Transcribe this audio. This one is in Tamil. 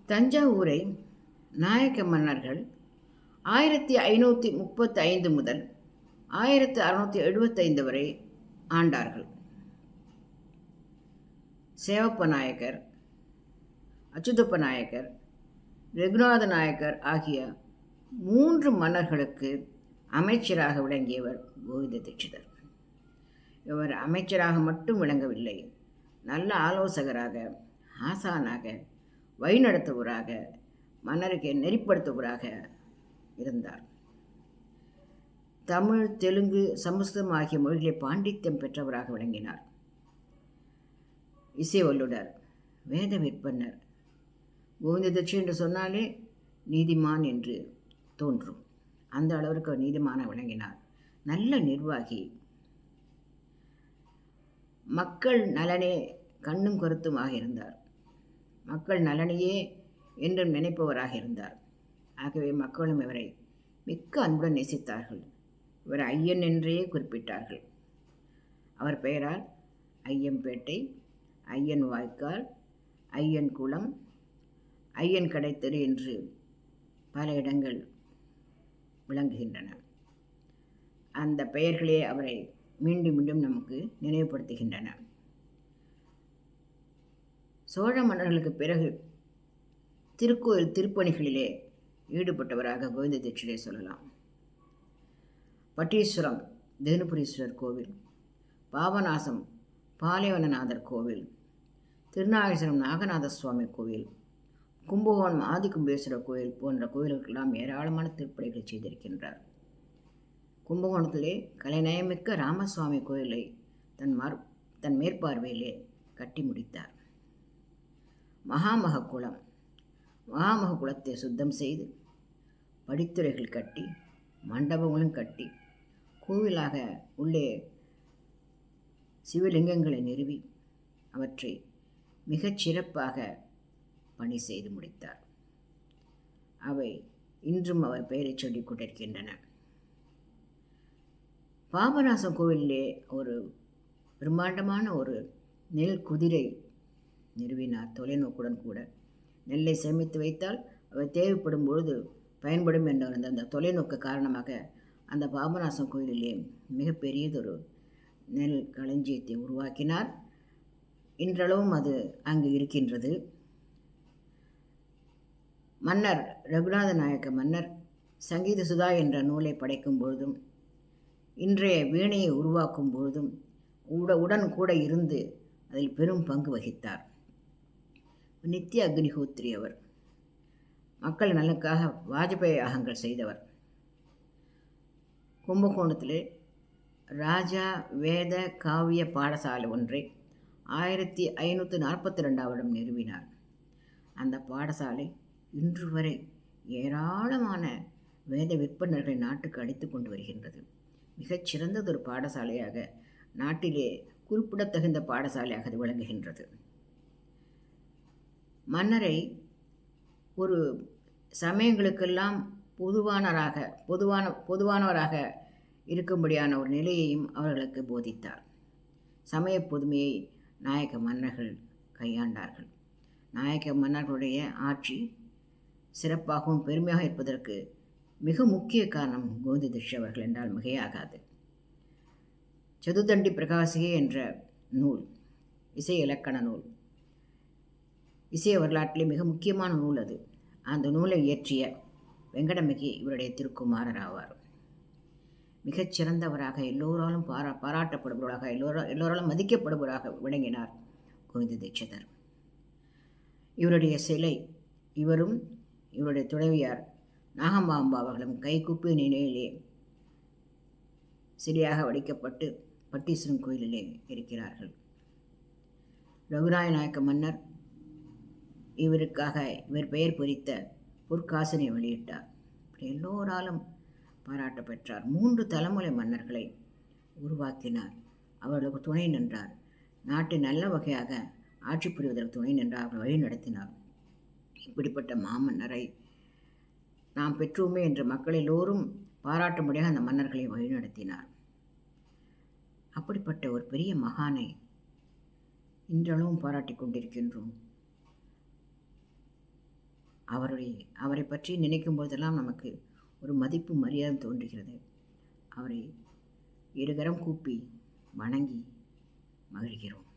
தஞ்சாவூரை நாயக்க மன்னர்கள் 1535 முதல் 1675 வரை ஆண்டார்கள். சேவப்ப நாயக்கர், அச்சுதப்ப நாயக்கர், ரகுநாத நாயக்கர் ஆகிய 3 மன்னர்களுக்கு அமைச்சராக விளங்கியவர் கோவிந்த தீட்சிதர். இவர் அமைச்சராக மட்டும் விளங்கவில்லை, நல்ல ஆலோசகராக, ஆசானாக, வழிநடத்துவராக, மன்னருக்கு நெறிப்படுத்துவராக இருந்தார். தமிழ், தெலுங்கு, சமஸ்கிருதம் ஆகிய மொழிகளை பாண்டித்யம் பெற்றவராக விளங்கினார். இசை வல்லுனர், வேத விற்பன்னர். கோவிந்த தீட்சிதர் என்று சொன்னாலே நீதிமான் என்று தோன்றும். அந்த அளவிற்கு அவர் நீதிமானாக விளங்கினார். நல்ல நிர்வாகி, மக்கள் நலனே கண்ணும் கருத்துமாக இருந்தார். மக்கள் நலனையே என்றும் நினைப்பவராக இருந்தார். ஆகவே மக்களும் இவரை மிக்க அன்புடன் நேசித்தார்கள். இவர் ஐயன் என்றே குறிப்பிட்டார்கள். அவர் பெயரால் ஐயம்பேட்டை, ஐயன் வாய்க்கால், ஐயன் குளம், ஐயன் கடைத்தெரு என்று பல இடங்கள் விளங்குகின்றன. அந்த பெயர்களே அவரை மீண்டும் மீண்டும் நமக்கு நினைவுபடுத்துகின்றன. சோழ மன்னர்களுக்கு பிறகு திருக்கோயில் திருப்பணிகளிலே ஈடுபட்டவராக கோவிந்த தீட்சிதரை சொல்லலாம். பட்டீஸ்வரம் தேனுபுரீஸ்வரர் கோவில், பாபநாசம் பாலைவனநாதர் கோவில், திருநாகேஸ்வரம் நாகநாத சுவாமி கோவில், கும்பகோணம் ஆதிகும்பேஸ்வரர் கோவில் போன்ற கோவில்களுக்கெல்லாம் ஏராளமான திருப்பணிகளை செய்திருக்கின்றார். கும்பகோணத்திலே கலைநயமிக்க ராமசுவாமி கோயிலை தன் மேற்பார்வையிலே கட்டி முடித்தார். மகாமக குளம், மகாமக குளத்தை சுத்தம் செய்து படித்துறைகள் கட்டி மண்டபங்களும் கட்டி கோவிலாக உள்ளே சிவலிங்கங்களை நிறுவி அவற்றை மிகச் சிறப்பாக பணி செய்து முடித்தார். அவை இன்றும் அவர் பெயரை சொல்லிக் கொண்டிருக்கின்றன. பாபநாசம் கோவிலே ஒரு பிரம்மாண்டமான ஒரு நெல் குதிரை நிறுவினார். தொலைநோக்குடன் கூட நெல்லை சேமித்து வைத்தால் அவை தேவைப்படும் பொழுது பயன்படும் என்ற அந்த தொலைநோக்கு காரணமாக அந்த பாபநாசம் கோயிலிலே மிகப்பெரியதொரு நெல் களஞ்சியத்தை உருவாக்கினார். இன்றளவும் அது அங்கு இருக்கின்றது. மன்னர் ரகுநாத நாயக்க மன்னர் சங்கீத சுதா என்ற நூலை படைக்கும் பொழுதும் இன்றைய வீணையை உருவாக்கும் பொழுதும் உடன் கூட இருந்து அதில் பெரும் பங்கு வகித்தார். நித்திய அக்னிஹோத்ரி அவர். மக்கள் நலனுக்காக வாஜ்பேயி யாகங்கள் செய்தவர். கும்பகோணத்திலே ராஜா வேத காவிய பாடசாலை ஒன்றை 1542 நிறுவினார். அந்த பாடசாலை இன்று வரை ஏராளமான வேத விற்பனர்களை நாட்டுக்கு அழைத்து கொண்டு வருகின்றது. மிகச்சிறந்ததொரு பாடசாலையாக, நாட்டிலே குறிப்பிடத்தகுந்த பாடசாலையாக அது விளங்குகின்றது. மன்னரை ஒரு சமயங்களுக்கெல்லாம் பொதுவானவராக இருக்கும்படியான ஒரு நிலையையும் அவர்களுக்கு போதித்தார். சமய பொதுமையை நாயக்க மன்னர்கள் கையாண்டார்கள். நாயக்க மன்னர்களுடைய ஆட்சி சிறப்பாகவும் பெருமையாக இருப்பதற்கு மிக முக்கிய காரணம் கோவிந்த தீட்சிதர் அவர்கள் என்றால் மிகையாகாது. சதுர்தண்டி பிரகாசிகை என்ற நூல் இசை இலக்கண நூல், இசைய வரலாற்றிலே மிக முக்கியமான நூல் அது. அந்த நூலை இயற்றிய வெங்கடமிகை இவருடைய திருக்குமாரர் ஆவார். மிகச்சிறந்தவராக, எல்லோராலும் பாராட்டப்படுபவராக, எல்லோராலும் மதிக்கப்படுபவராக விளங்கினார் கோவிந்த தீட்சிதர். இவருடைய சிலை, இவரும் இவருடைய துணைவியார் நாகமாம்பா அவர்களும் கைகூப்பிய நிலையிலே சிலையாக வடிக்கப்பட்டு பட்டீஸ்வரம் கோயிலிலே இருக்கிறார்கள். ரகுநாய நாயக்க மன்னர் இவருக்காக இவர் பெயர் பொறித்த பொற்காசினை வெளியிட்டார். எல்லோராலும் பாராட்ட பெற்றார். 3 தலைமுறை மன்னர்களை உருவாக்கினார். அவர்களுக்கு துணை நின்றார். நாட்டை நல்ல வகையாக ஆட்சி புரிவதற்கு துணை நின்றார். அவர் வழி நடத்தினார். இப்படிப்பட்ட மாமன்னரை நாம் பெற்றோமே என்று மக்கள் எல்லோரும் பாராட்டும்படியாக அந்த மன்னர்களை வழிநடத்தினார். அப்படிப்பட்ட ஒரு பெரிய மகானை இன்றளவும் பாராட்டி கொண்டிருக்கின்றோம். அவரை பற்றி நினைக்கும் போதெல்லாம் நமக்கு ஒரு மதிப்பு மரியாதை தோன்றுகிறது. அவரை இருகரம் கூப்பி வணங்கி மகிழ்கிறோம்.